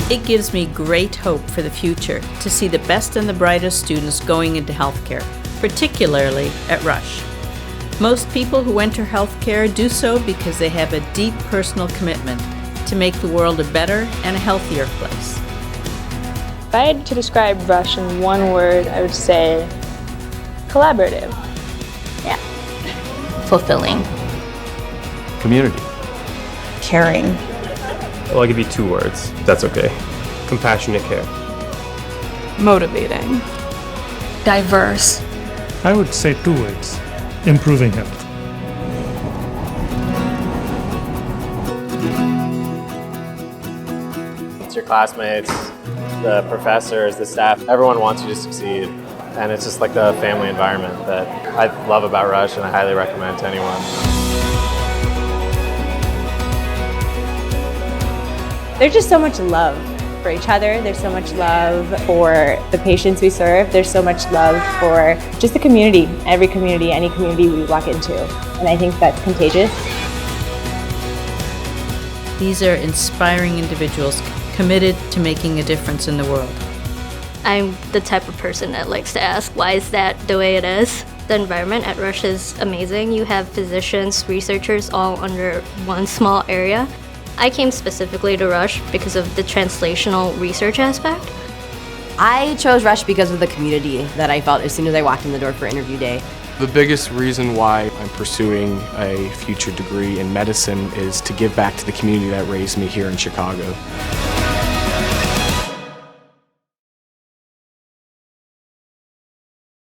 It gives me great hope for the future to see the best and the brightest students going into healthcare, particularly at Rush. Most people who enter healthcare do so because they have a deep personal commitment to make the world a better and a healthier place. If I had to describe Rush in one word, I would say collaborative. Yeah. Fulfilling. Community. Caring. Well, I'll give you 2 words. That's okay. Compassionate care. Motivating. Diverse. I would say 2 words. Improving health. It's your classmates, the professors, the staff. Everyone wants you to succeed. And it's just like the family environment that I love about Rush, and I highly recommend to anyone. There's just so much love for each other. There's so much love for the patients we serve. There's so much love for just the community, every community, any community we walk into. And I think that's contagious. These are inspiring individuals committed to making a difference in the world. I'm the type of person that likes to ask, why is that the way it is? The environment at Rush is amazing. You have physicians, researchers all under one small area. I came specifically to Rush because of the translational research aspect. I chose Rush because of the community that I felt as soon as I walked in the door for interview day. The biggest reason why I'm pursuing a future degree in medicine is to give back to the community that raised me here in Chicago.